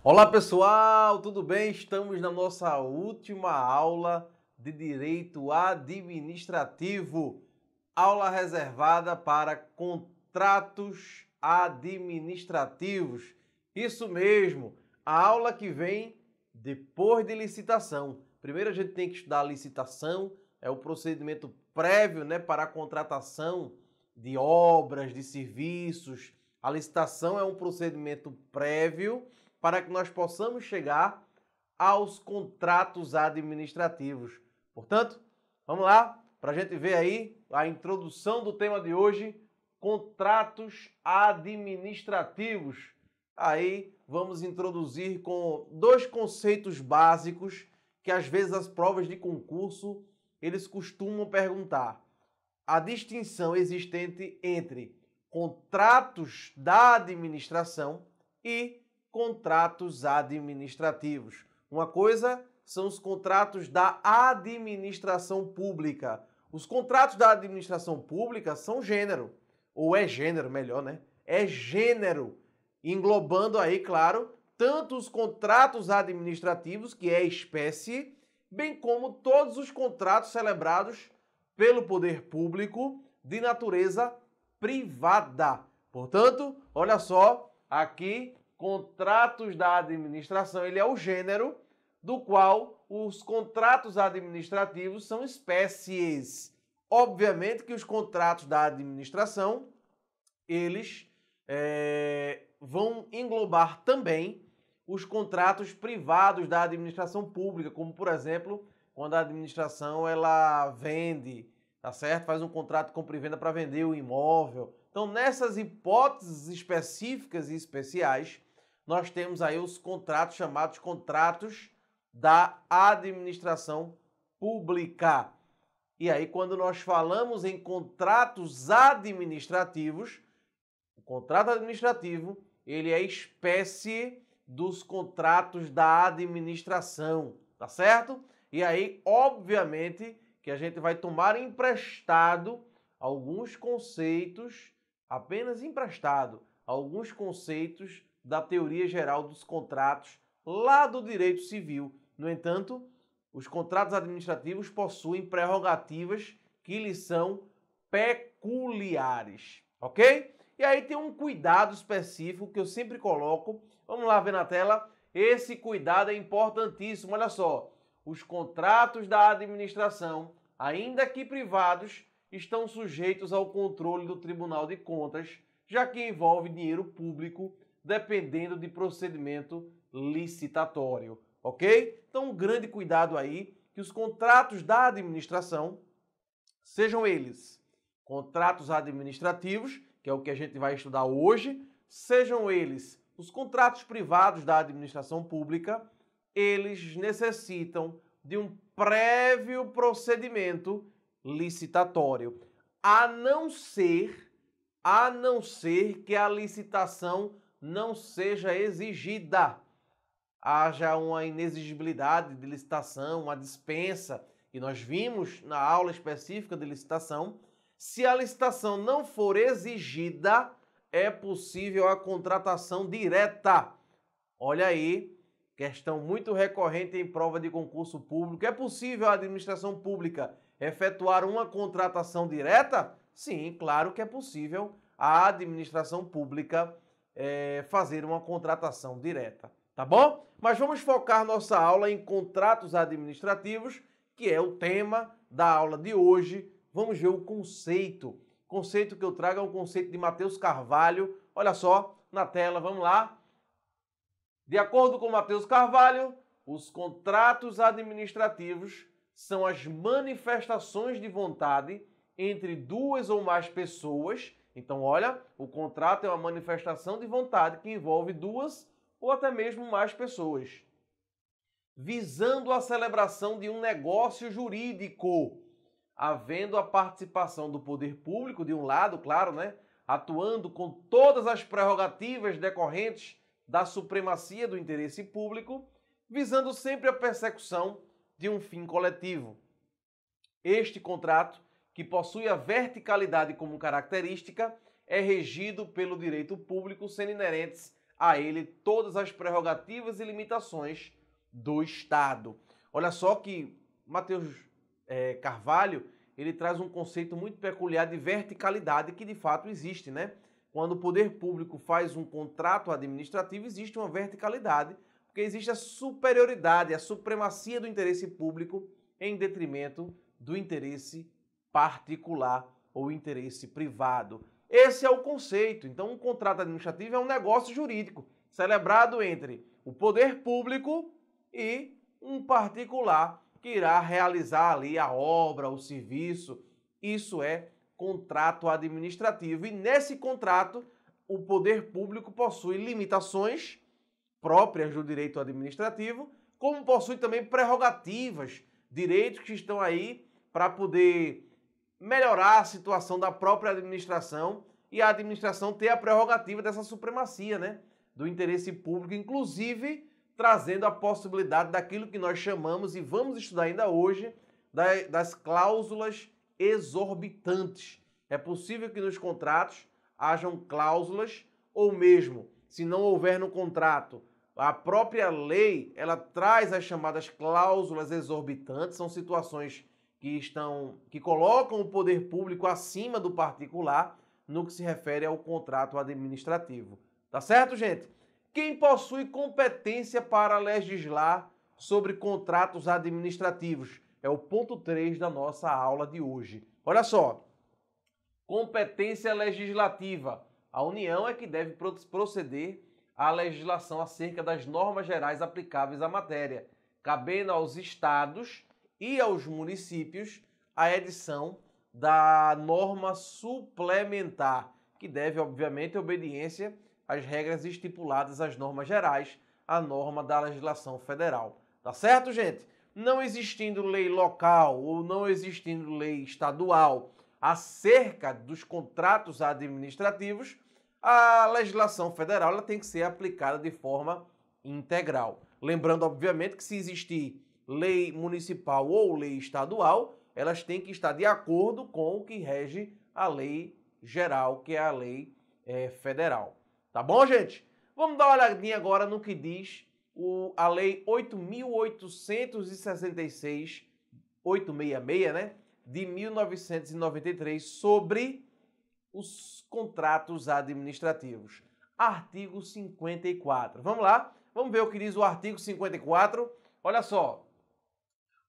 Olá pessoal, tudo bem? Estamos na nossa última aula de Direito Administrativo, aula reservada para contratos administrativos. Isso mesmo, a aula que vem depois de licitação. Primeiro a gente tem que estudar a licitação, é o procedimento prévio, para a contratação de obras, de serviços. A licitação é um procedimento prévio para que nós possamos chegar aos contratos administrativos. Portanto, vamos lá para a gente ver aí a introdução do tema de hoje, contratos administrativos. Aí vamos introduzir com dois conceitos básicos que às vezes as provas de concurso eles costumam perguntar. A distinção existente entre contratos da administração e contratos administrativos. Uma coisa são os contratos da administração pública. Os contratos da administração pública são gênero, ou é gênero, melhor, né? É gênero, englobando aí, claro, tanto os contratos administrativos, que é espécie, bem como todos os contratos celebrados pelo poder público de natureza privada. Portanto, olha só, aqui, contratos da administração, ele é o gênero do qual os contratos administrativos são espécies. Obviamente que os contratos da administração, eles vão englobar também os contratos privados da administração pública, como, por exemplo, quando a administração ela vende, tá certo? Faz um contrato de compra e venda para vender o imóvel. Então, nessas hipóteses específicas e especiais, nós temos aí os contratos chamados contratos da administração pública. E aí, quando nós falamos em contratos administrativos, o contrato administrativo, ele é espécie dos contratos da administração, tá certo? E aí, obviamente, que a gente vai tomar emprestado alguns conceitos, apenas emprestado, alguns conceitos da teoria geral dos contratos lá do direito civil. No entanto, os contratos administrativos possuem prerrogativas que lhes são peculiares, ok? E aí tem um cuidado específico que eu sempre coloco. Vamos lá ver na tela. Esse cuidado é importantíssimo. Olha só, os contratos da administração, ainda que privados, estão sujeitos ao controle do Tribunal de Contas, já que envolve dinheiro público, dependendo de procedimento licitatório, ok? Então, um grande cuidado aí, que os contratos da administração, sejam eles contratos administrativos, que é o que a gente vai estudar hoje, sejam eles os contratos privados da administração pública, eles necessitam de um prévio procedimento licitatório, a não ser que a licitação não seja exigida. Haja uma inexigibilidade de licitação, uma dispensa, e nós vimos na aula específica de licitação, se a licitação não for exigida, é possível a contratação direta. Olha aí, questão muito recorrente em prova de concurso público. É possível a administração pública efetuar uma contratação direta? Sim, claro que é possível a administração pública fazer uma contratação direta, tá bom? Mas vamos focar nossa aula em contratos administrativos, que é o tema da aula de hoje. Vamos ver o conceito. O conceito que eu trago é um conceito de Matheus Carvalho. Olha só, na tela, vamos lá. De acordo com Matheus Carvalho, os contratos administrativos são as manifestações de vontade entre duas ou mais pessoas. Então, olha, o contrato é uma manifestação de vontade que envolve duas ou até mesmo mais pessoas, visando a celebração de um negócio jurídico, havendo a participação do poder público, de um lado, claro, atuando com todas as prerrogativas decorrentes da supremacia do interesse público, visando sempre a persecução de um fim coletivo. Este contrato, que possui a verticalidade como característica, é regido pelo direito público, sendo inerentes a ele todas as prerrogativas e limitações do Estado. Olha só que Matheus Carvalho, ele traz um conceito muito peculiar de verticalidade que de fato existe, né? Quando o poder público faz um contrato administrativo, existe uma verticalidade, porque existe a superioridade, a supremacia do interesse público em detrimento do interesse particular ou interesse privado. Esse é o conceito. Então, um contrato administrativo é um negócio jurídico celebrado entre o poder público e um particular que irá realizar ali a obra, o serviço. Isso é contrato administrativo. E nesse contrato, o poder público possui limitações próprias do direito administrativo, como possui também prerrogativas, direitos que estão aí para poder melhorar a situação da própria administração e a administração ter a prerrogativa dessa supremacia, né, do interesse público, inclusive trazendo a possibilidade daquilo que nós chamamos, e vamos estudar ainda hoje, das cláusulas exorbitantes. É possível que nos contratos hajam cláusulas, ou mesmo, se não houver no contrato, a própria lei, ela traz as chamadas cláusulas exorbitantes, são situações que colocam o poder público acima do particular no que se refere ao contrato administrativo. Tá certo, gente? Quem possui competência para legislar sobre contratos administrativos? É o ponto 3 da nossa aula de hoje. Olha só, competência legislativa. A União é que deve proceder à legislação acerca das normas gerais aplicáveis à matéria, cabendo aos estados e aos municípios a edição da norma suplementar, que deve, obviamente, obediência às regras estipuladas às normas gerais, a norma da legislação federal. Tá certo, gente? Não existindo lei local ou não existindo lei estadual acerca dos contratos administrativos, a legislação federal ela tem que ser aplicada de forma integral. Lembrando, obviamente, que se existir lei municipal ou lei estadual, elas têm que estar de acordo com o que rege a lei geral, que é a lei federal. Tá bom, gente? Vamos dar uma olhadinha agora no que diz a Lei 8.866, 866, né? De 1993, sobre os contratos administrativos. Artigo 54. Vamos lá? Vamos ver o que diz o artigo 54. Olha só.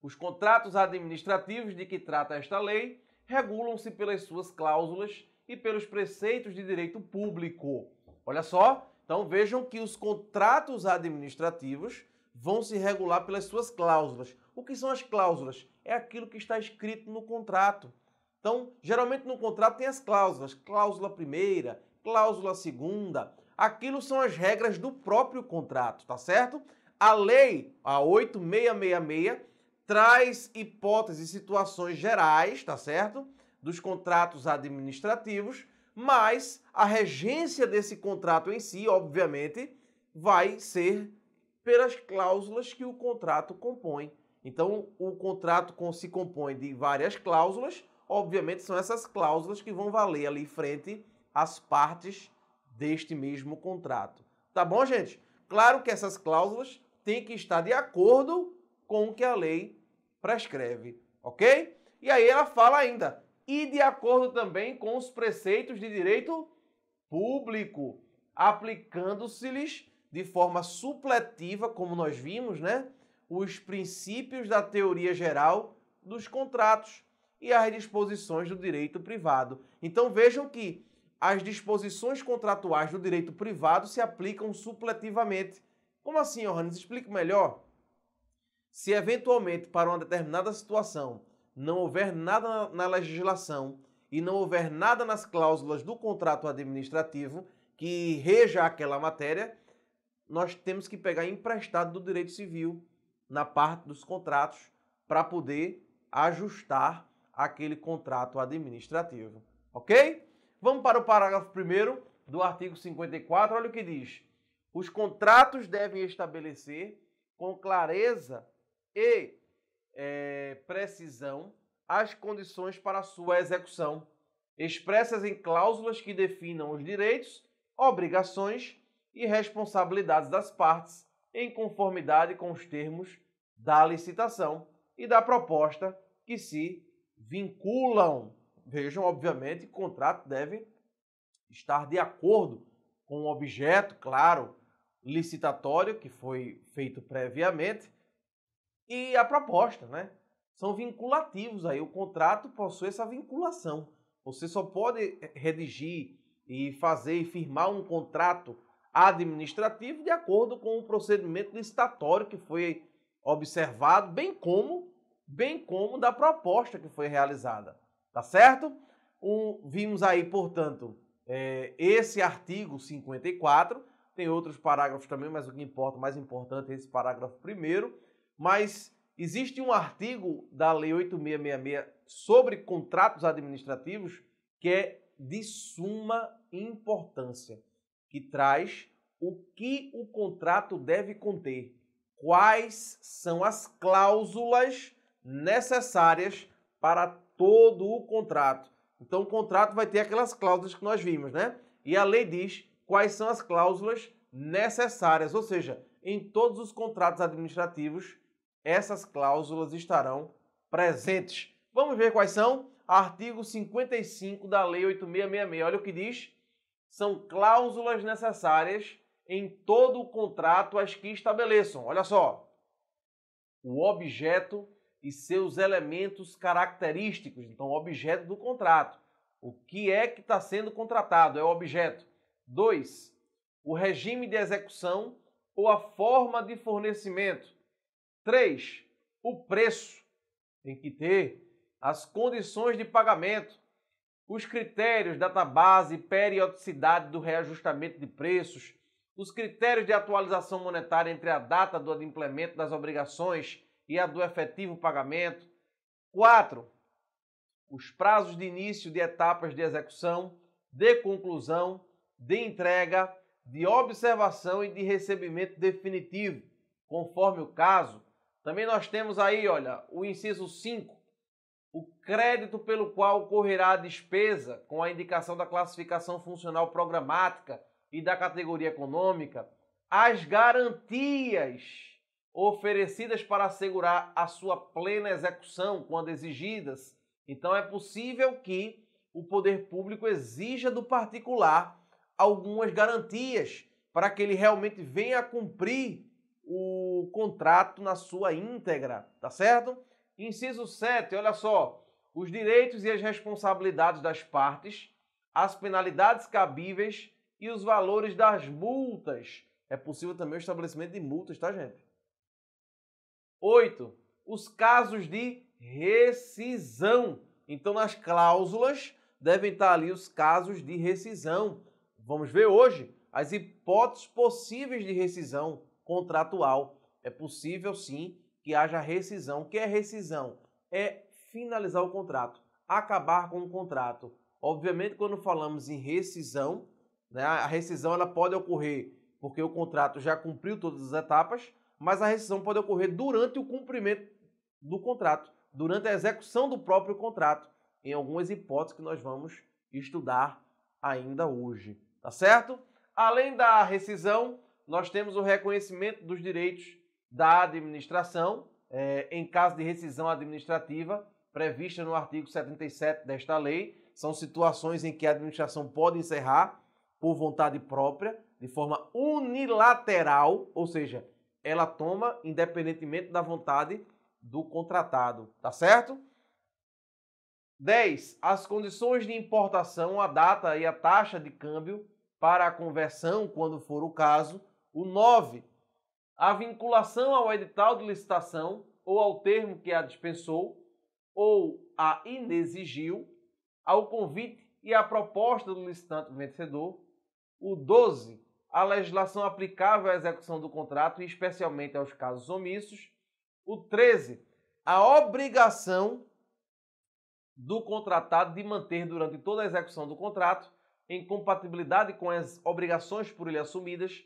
Os contratos administrativos de que trata esta lei regulam-se pelas suas cláusulas e pelos preceitos de direito público. Olha só, então vejam que os contratos administrativos vão se regular pelas suas cláusulas. O que são as cláusulas? É aquilo que está escrito no contrato. Então, geralmente no contrato tem as cláusulas, cláusula primeira, cláusula segunda. Aquilo são as regras do próprio contrato, tá certo? A lei, a 8666, traz hipóteses e situações gerais, tá certo? Dos contratos administrativos, mas a regência desse contrato em si, obviamente, vai ser pelas cláusulas que o contrato compõe. Então, o contrato se compõe de várias cláusulas, obviamente são essas cláusulas que vão valer ali frente às partes deste mesmo contrato. Tá bom, gente? Claro que essas cláusulas têm que estar de acordo com o que a lei prescreve, ok? E aí ela fala ainda, e de acordo também com os preceitos de direito público, aplicando-se-lhes de forma supletiva, como nós vimos, né? Os princípios da teoria geral dos contratos e as disposições do direito privado. Então vejam que as disposições contratuais do direito privado se aplicam supletivamente. Como assim, Johannes? Explique melhor. Se eventualmente para uma determinada situação não houver nada na legislação e não houver nada nas cláusulas do contrato administrativo que reja aquela matéria, nós temos que pegar emprestado do direito civil na parte dos contratos para poder ajustar aquele contrato administrativo. Ok? Vamos para o parágrafo 1º do artigo 54. Olha o que diz. Os contratos devem estabelecer com clareza e precisão as condições para a sua execução, expressas em cláusulas que definam os direitos, obrigações e responsabilidades das partes em conformidade com os termos da licitação e da proposta que se vinculam. Vejam, obviamente, que o contrato deve estar de acordo com o objeto, claro, licitatório, que foi feito previamente, e a proposta, né? São vinculativos aí, o contrato possui essa vinculação. Você só pode redigir e fazer e firmar um contrato administrativo de acordo com o procedimento licitatório que foi observado, bem como da proposta que foi realizada, tá certo? Vimos aí, portanto, esse artigo 54, tem outros parágrafos também, mas o que importa, o mais importante é esse parágrafo primeiro, mas existe um artigo da Lei 8.666 sobre contratos administrativos que é de suma importância, que traz o que o contrato deve conter, quais são as cláusulas necessárias para todo o contrato. Então, o contrato vai ter aquelas cláusulas que nós vimos, né? E a lei diz quais são as cláusulas necessárias, ou seja, em todos os contratos administrativos, essas cláusulas estarão presentes. Vamos ver quais são? Artigo 55 da Lei 8.666. Olha o que diz. São cláusulas necessárias em todo o contrato as que estabeleçam. Olha só. O objeto e seus elementos característicos. Então, o objeto do contrato. O que é que está sendo contratado? É o objeto. 2. O regime de execução ou a forma de fornecimento. 3. O preço. Tem que ter as condições de pagamento, os critérios, database e periodicidade do reajustamento de preços, os critérios de atualização monetária entre a data do adimplemento das obrigações e a do efetivo pagamento. 4. Os prazos de início de etapas de execução, de conclusão, de entrega, de observação e de recebimento definitivo, conforme o caso. Também nós temos aí, olha, o inciso 5, o crédito pelo qual ocorrerá a despesa com a indicação da classificação funcional programática e da categoria econômica, as garantias oferecidas para assegurar a sua plena execução quando exigidas. Então é possível que o poder público exija do particular algumas garantias para que ele realmente venha a cumprir o contrato na sua íntegra, tá certo? Inciso 7, olha só, os direitos e as responsabilidades das partes, as penalidades cabíveis e os valores das multas. É possível também o estabelecimento de multas, tá, gente? 8, os casos de rescisão. Então, nas cláusulas devem estar ali os casos de rescisão. Vamos ver hoje as hipóteses possíveis de rescisão contratual. É possível, sim, que haja rescisão. O que é rescisão? É finalizar o contrato, acabar com o contrato. Obviamente, quando falamos em rescisão, né, a rescisão ela pode ocorrer porque o contrato já cumpriu todas as etapas, mas a rescisão pode ocorrer durante o cumprimento do contrato, durante a execução do próprio contrato, em algumas hipóteses que nós vamos estudar ainda hoje, tá certo? Além da rescisão, nós temos o reconhecimento dos direitos da administração, em caso de rescisão administrativa, prevista no artigo 77 desta lei. São situações em que a administração pode encerrar por vontade própria, de forma unilateral, ou seja, ela toma independentemente da vontade do contratado, tá certo? 10. As condições de importação, a data e a taxa de câmbio para a conversão, quando for o caso. O 9. A vinculação ao edital de licitação ou ao termo que a dispensou ou a inexigiu, ao convite e à proposta do licitante vencedor. O 12. A legislação aplicável à execução do contrato e especialmente aos casos omissos. O 13. A obrigação do contratado de manter durante toda a execução do contrato, em compatibilidade com as obrigações por ele assumidas,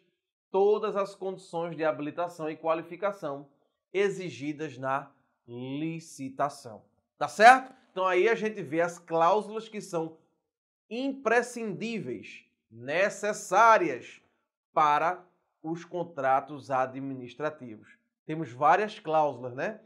todas as condições de habilitação e qualificação exigidas na licitação. Tá certo? Então aí a gente vê as cláusulas que são imprescindíveis, necessárias para os contratos administrativos. Temos várias cláusulas, né?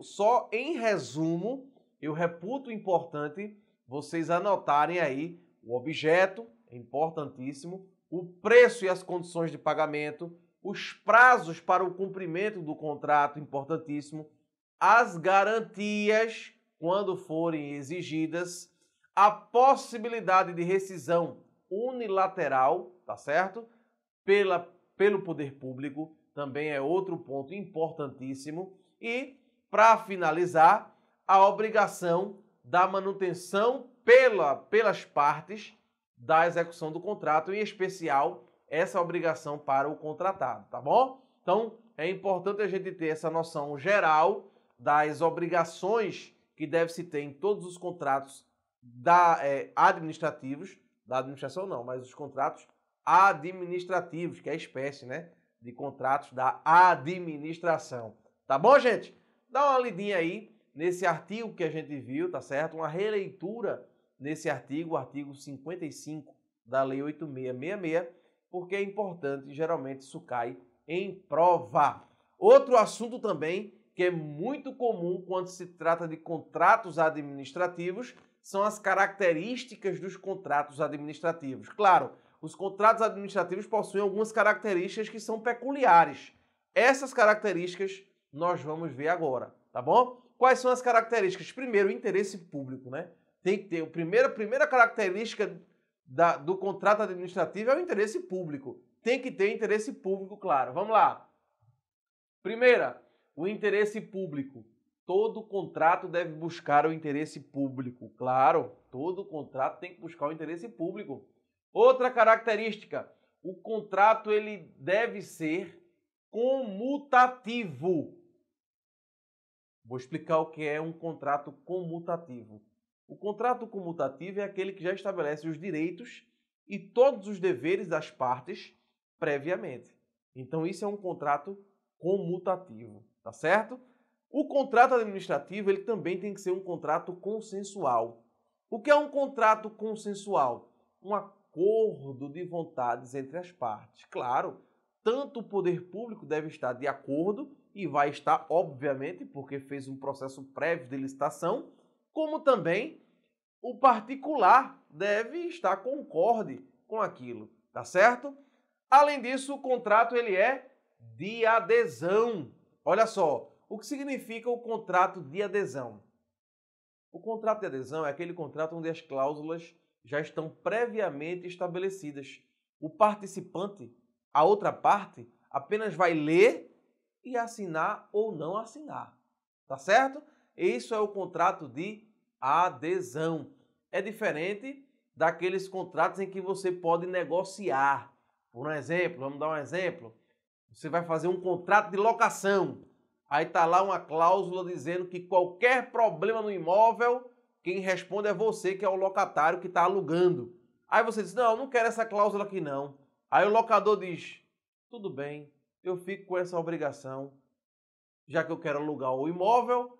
Só em resumo, eu reputo importante vocês anotarem aí o objeto, é importantíssimo, o preço e as condições de pagamento, os prazos para o cumprimento do contrato, importantíssimo, as garantias, quando forem exigidas, a possibilidade de rescisão unilateral, tá certo? Pelo poder público, também é outro ponto importantíssimo. E, para finalizar, a obrigação da manutenção pelas partes da execução do contrato, em especial essa obrigação para o contratado, tá bom? Então, é importante a gente ter essa noção geral das obrigações que deve se ter em todos os contratos administrativos, da administração não, mas os contratos administrativos, que é a espécie, né, de contratos da administração. Tá bom, gente? Dá uma lidinha aí nesse artigo que a gente viu, tá certo? Uma releitura nesse artigo, o artigo 55 da Lei 8666, porque é importante, geralmente isso cai em prova. Outro assunto também que é muito comum quando se trata de contratos administrativos são as características dos contratos administrativos. Claro, os contratos administrativos possuem algumas características que são peculiares. Essas características nós vamos ver agora, tá bom? Quais são as características? Primeiro, o interesse público, né? Tem que ter, a primeira característica do contrato administrativo é o interesse público. Tem que ter interesse público, claro. Vamos lá. Primeira, o interesse público. Todo contrato deve buscar o interesse público. Claro, todo contrato tem que buscar o interesse público. Outra característica, o contrato ele deve ser comutativo. Vou explicar o que é um contrato comutativo. O contrato comutativo é aquele que já estabelece os direitos e todos os deveres das partes previamente. Então, isso é um contrato comutativo, tá certo? O contrato administrativo ele também tem que ser um contrato consensual. O que é um contrato consensual? Um acordo de vontades entre as partes. Claro, tanto o poder público deve estar de acordo e vai estar, obviamente, porque fez um processo prévio de licitação, como também o particular deve estar concorde com aquilo, tá certo? Além disso, o contrato ele é de adesão. Olha só, o que significa o contrato de adesão? O contrato de adesão é aquele contrato onde as cláusulas já estão previamente estabelecidas. O participante, a outra parte, apenas vai ler e assinar ou não assinar, tá certo? Isso é o contrato de adesão. É diferente daqueles contratos em que você pode negociar. Por exemplo, vamos dar um exemplo. Você vai fazer um contrato de locação. Aí está lá uma cláusula dizendo que qualquer problema no imóvel, quem responde é você, que é o locatário que está alugando. Aí você diz, não, eu não quero essa cláusula aqui não. Aí o locador diz, tudo bem, eu fico com essa obrigação, já que eu quero alugar o imóvel,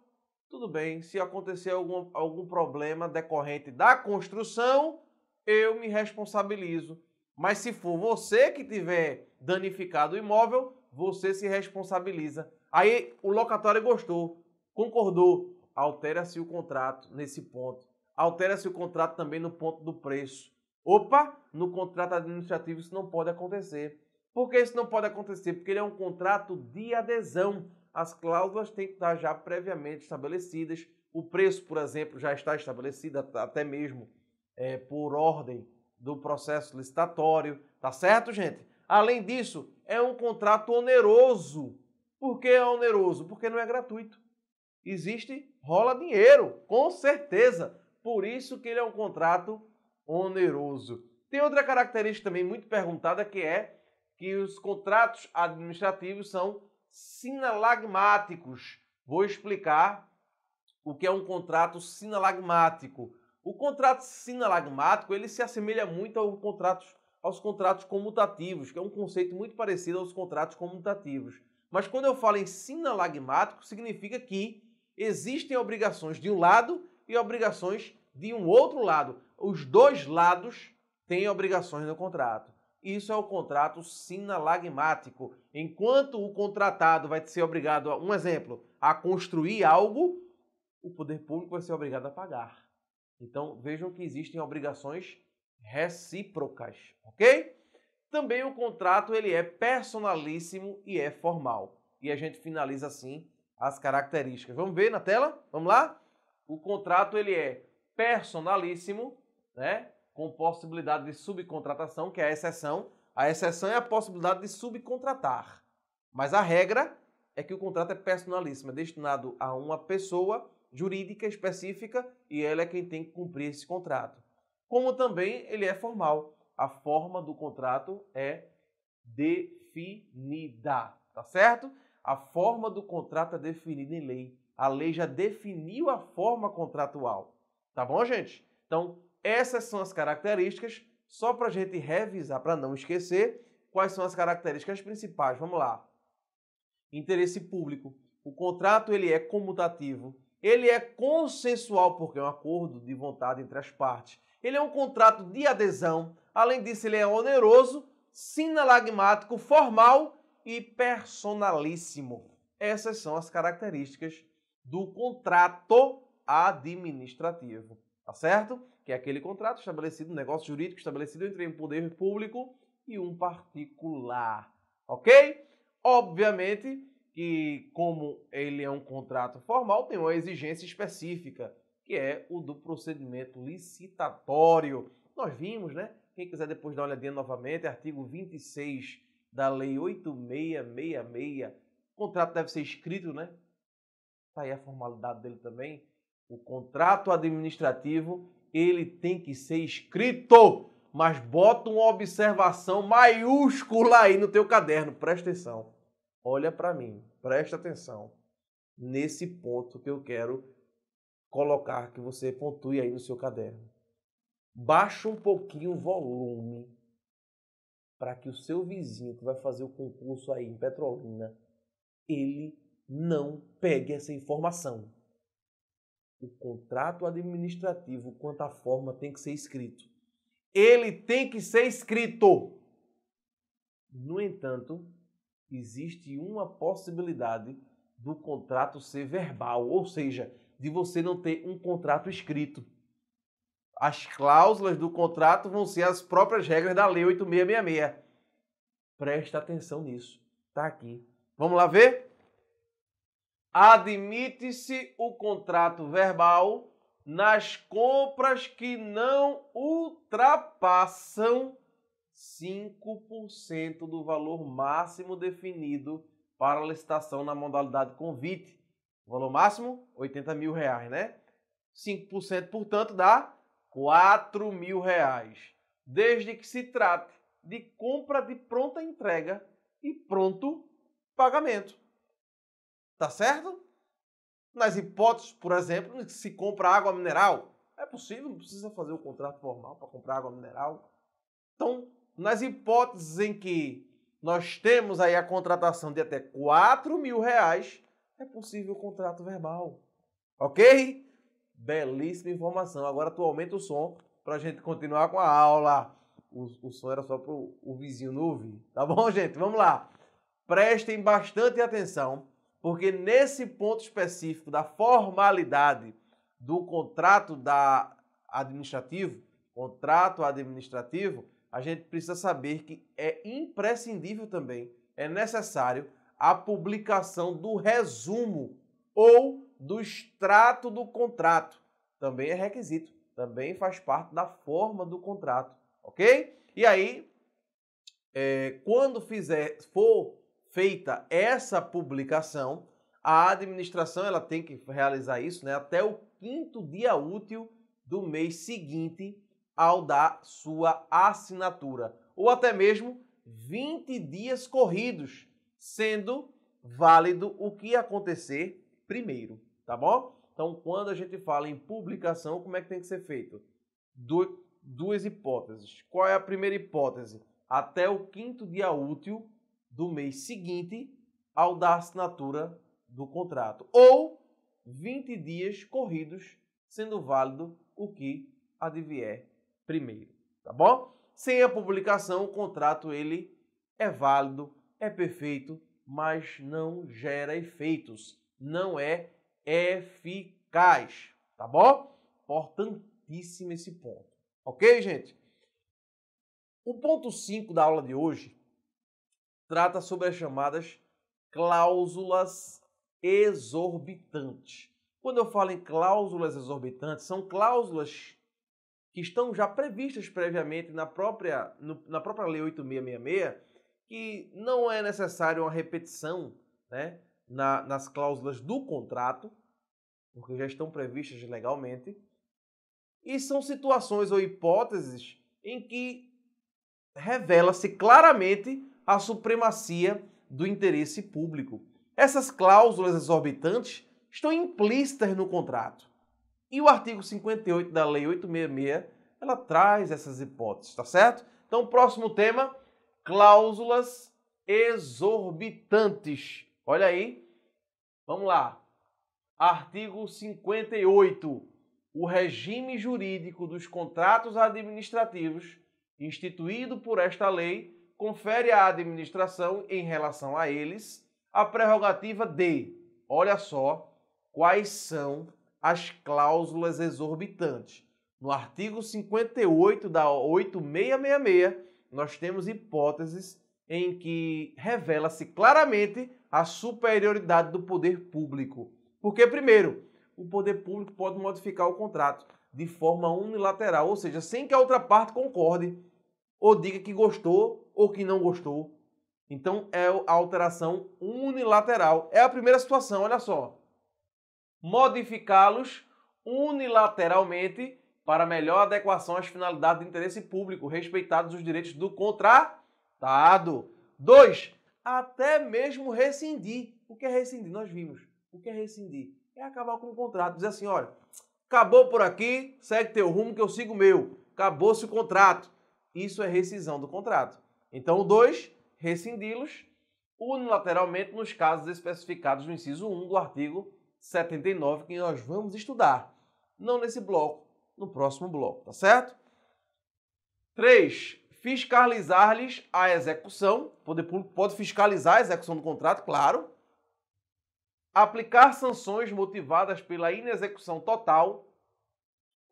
tudo bem, se acontecer algum problema decorrente da construção, eu me responsabilizo. Mas se for você que tiver danificado o imóvel, você se responsabiliza. Aí o locatário gostou, concordou, altera-se o contrato nesse ponto. Altera-se o contrato também no ponto do preço. Opa, no contrato administrativo isso não pode acontecer. Por que isso não pode acontecer? Porque ele é um contrato de adesão. As cláusulas têm que estar já previamente estabelecidas. O preço, por exemplo, já está estabelecido até mesmo por ordem do processo licitatório. Tá certo, gente? Além disso, é um contrato oneroso. Por que é oneroso? Porque não é gratuito. Rola dinheiro, com certeza. Por isso que ele é um contrato oneroso. Tem outra característica também muito perguntada que é que os contratos administrativos são sinalagmáticos. Vou explicar o que é um contrato sinalagmático. O contrato sinalagmático ele se assemelha muito aos contratos comutativos, que é um conceito muito parecido aos contratos comutativos. Mas quando eu falo em sinalagmático, significa que existem obrigações de um lado e obrigações de um outro lado. Os dois lados têm obrigações no contrato. Isso é o contrato sinalagmático. Enquanto o contratado vai ser obrigado, um exemplo, a construir algo, o poder público vai ser obrigado a pagar. Então, vejam que existem obrigações recíprocas, ok? Também o contrato ele é personalíssimo e é formal. E a gente finaliza assim as características. Vamos ver na tela? Vamos lá? O contrato ele é personalíssimo, né? Com possibilidade de subcontratação, que é a exceção. A exceção é a possibilidade de subcontratar. Mas a regra é que o contrato é personalíssimo, é destinado a uma pessoa jurídica específica e ela é quem tem que cumprir esse contrato. Como também ele é formal. A forma do contrato é definida, tá certo? A forma do contrato é definida em lei. A lei já definiu a forma contratual. Tá bom, gente? Então, essas são as características, só para a gente revisar, para não esquecer, quais são as características principais. Vamos lá. Interesse público. O contrato ele é comutativo. Ele é consensual, porque é um acordo de vontade entre as partes. Ele é um contrato de adesão. Além disso, ele é oneroso, sinalagmático, formal e personalíssimo. Essas são as características do contrato administrativo, tá certo? Que é aquele contrato estabelecido, um negócio jurídico estabelecido entre um poder público e um particular, ok? Obviamente que, como ele é um contrato formal, tem uma exigência específica, que é o do procedimento licitatório. Nós vimos, né? Quem quiser depois dar uma olhadinha novamente, artigo 26 da Lei 8666. O contrato deve ser escrito, né? Está aí a formalidade dele também. O contrato administrativo, ele tem que ser escrito, mas bota uma observação maiúscula aí no teu caderno. Presta atenção. Olha para mim, presta atenção nesse ponto que eu quero colocar, que você pontue aí no seu caderno. Baixa um pouquinho o volume para que o seu vizinho que vai fazer o concurso aí em Petrolina, ele não pegue essa informação. O contrato administrativo, quanto à forma, tem que ser escrito. Ele tem que ser escrito. No entanto, existe uma possibilidade do contrato ser verbal, ou seja, de você não ter um contrato escrito. As cláusulas do contrato vão ser as próprias regras da Lei 8666. Presta atenção nisso. Está aqui. Vamos lá ver? Admite-se o contrato verbal nas compras que não ultrapassam 5% do valor máximo definido para a licitação na modalidade convite. O valor máximo, R$80 mil, né? 5%, portanto, dá R$4 mil, desde que se trate de compra de pronta entrega e pronto pagamento. Tá certo? Nas hipóteses, por exemplo, que se compra água mineral, é possível, não precisa fazer o contrato formal para comprar água mineral. Então, nas hipóteses em que nós temos aí a contratação de até R$4 mil, é possível o contrato verbal. Ok? Belíssima informação. Agora tu aumenta o som para a gente continuar com a aula. O som era só para o vizinho não ouvir. Tá bom, gente? Vamos lá. Prestem bastante atenção, porque nesse ponto específico da formalidade do contrato administrativo, a gente precisa saber que é imprescindível também, é necessário a publicação do resumo ou do extrato do contrato. Também é requisito, também faz parte da forma do contrato, ok? E aí, quando for feita essa publicação, a administração ela tem que realizar isso, né, até o 5º dia útil do mês seguinte ao da sua assinatura, ou até mesmo 20 dias corridos, sendo válido o que acontecer primeiro, tá bom? Então, quando a gente fala em publicação, como é que tem que ser feito? Duas hipóteses. Qual é a primeira hipótese? Até o 5º dia útil do mês seguinte ao da assinatura do contrato, ou 20 dias corridos, sendo válido o que advier primeiro, tá bom? sem a publicação, o contrato ele é válido, é perfeito, mas não gera efeitos, não é eficaz, tá bom? Importantíssimo esse ponto, ok, gente? O ponto 5 da aula de hoje trata sobre as chamadas cláusulas exorbitantes. Quando eu falo em cláusulas exorbitantes, são cláusulas que estão já previstas previamente na própria Lei 8666, que não é necessário uma repetição, né, nas cláusulas do contrato, porque já estão previstas legalmente, e são situações ou hipóteses em que revela-se claramente a supremacia do interesse público. Essas cláusulas exorbitantes estão implícitas no contrato. E o artigo 58 da Lei 866, ela traz essas hipóteses, tá certo? Então, próximo tema, cláusulas exorbitantes. Olha aí, vamos lá. Artigo 58. O regime jurídico dos contratos administrativos, instituído por esta lei, confere à administração, em relação a eles, a prerrogativa de, olha só, quais são as cláusulas exorbitantes. No artigo 58 da 8666, nós temos hipóteses em que revela-se claramente a superioridade do poder público. Porque, primeiro, o poder público pode modificar o contrato de forma unilateral, ou seja, sem que a outra parte concorde ou diga que gostou ou que não gostou. Então, é a alteração unilateral. É a primeira situação, olha só. Modificá-los unilateralmente para melhor adequação às finalidades de interesse público, respeitados os direitos do contratado. 2. Até mesmo rescindir. O que é rescindir? Nós vimos. O que é rescindir? É acabar com o contrato. Dizer assim, olha, acabou por aqui, segue teu rumo que eu sigo o meu. Acabou-se o contrato. Isso é rescisão do contrato. Então, 2, rescindi-los unilateralmente nos casos especificados no inciso 1 do artigo 79, que nós vamos estudar. Não nesse bloco, no próximo bloco, tá certo? 3. Fiscalizar-lhes a execução. O poder público pode fiscalizar a execução do contrato, claro. Aplicar sanções motivadas pela inexecução total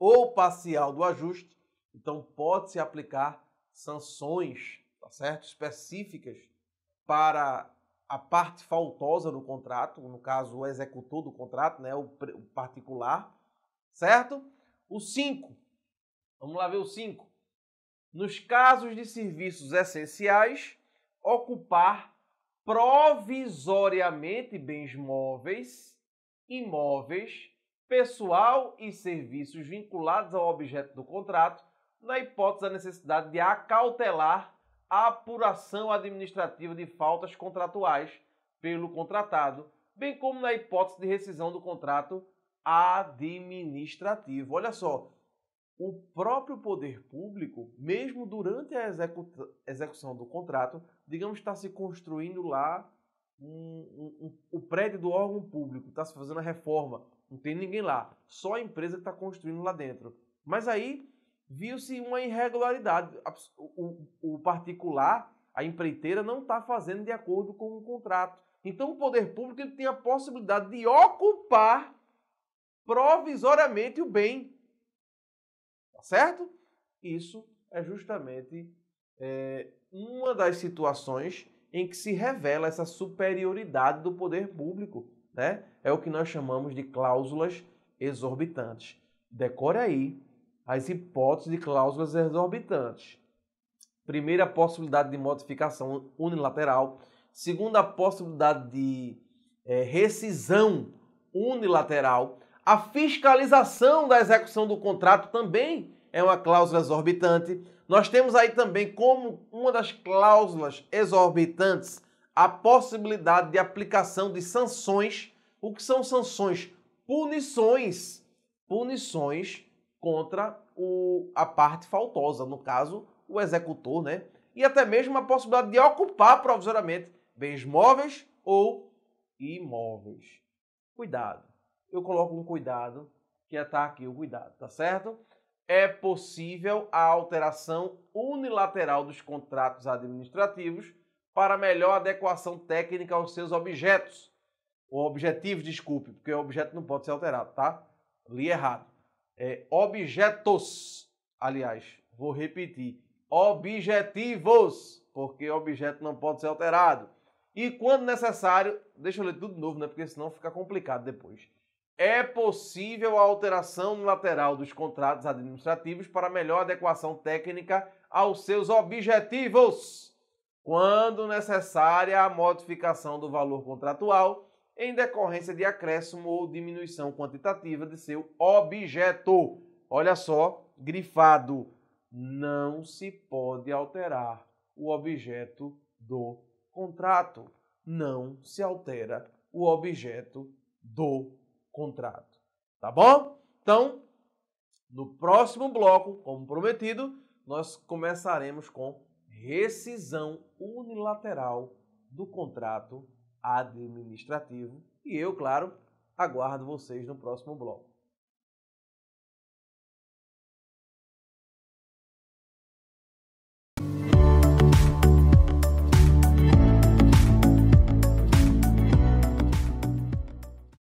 ou parcial do ajuste. Então, pode-se aplicar sanções, tá certo? Específicas para a parte faltosa do contrato, no caso, o executor do contrato, né? O particular, certo? O 5. Vamos lá ver o 5. Nos casos de serviços essenciais, ocupar provisoriamente bens móveis, imóveis, pessoal e serviços vinculados ao objeto do contrato, na hipótese da necessidade de acautelar a apuração administrativa de faltas contratuais pelo contratado, bem como na hipótese de rescisão do contrato administrativo. Olha só, o próprio poder público, mesmo durante a execução do contrato, digamos que está se construindo lá o prédio do órgão público, está se fazendo a reforma, não tem ninguém lá, só a empresa que está construindo lá dentro. Mas aí viu-se uma irregularidade. O particular, a empreiteira, não está fazendo de acordo com o contrato. Então o poder público ele tem a possibilidade de ocupar provisoriamente o bem. Tá certo? Isso é justamente uma das situações em que se revela essa superioridade do poder público, né? É o que nós chamamos de cláusulas exorbitantes. Decore aí as hipóteses de cláusulas exorbitantes. Primeira, a possibilidade de modificação unilateral. Segunda, a possibilidade de rescisão unilateral. A fiscalização da execução do contrato também é uma cláusula exorbitante. Nós temos aí também como uma das cláusulas exorbitantes a possibilidade de aplicação de sanções. O que são sanções? Punições. Punições contra a parte faltosa, no caso, o executor, né? E até mesmo a possibilidade de ocupar provisoriamente bens móveis ou imóveis. Cuidado. Eu coloco um cuidado, que está aqui o cuidado, tá certo? é possível a alteração unilateral dos contratos administrativos para melhor adequação técnica aos seus objetos. O objetivo, desculpe, porque o objeto não pode ser alterado, tá? Li errado. É objetos, aliás, vou repetir, objetivos, porque o objeto não pode ser alterado. E quando necessário, deixa eu ler tudo de novo, né? Porque senão fica complicado depois. É possível a alteração unilateral dos contratos administrativos para melhor adequação técnica aos seus objetivos, quando necessária a modificação do valor contratual em decorrência de acréscimo ou diminuição quantitativa de seu objeto. Olha só, grifado, não se pode alterar o objeto do contrato. Não se altera o objeto do contrato. Tá bom? Então, no próximo bloco, como prometido, nós começaremos com rescisão unilateral do contrato administrativo. E eu, claro, aguardo vocês no próximo bloco.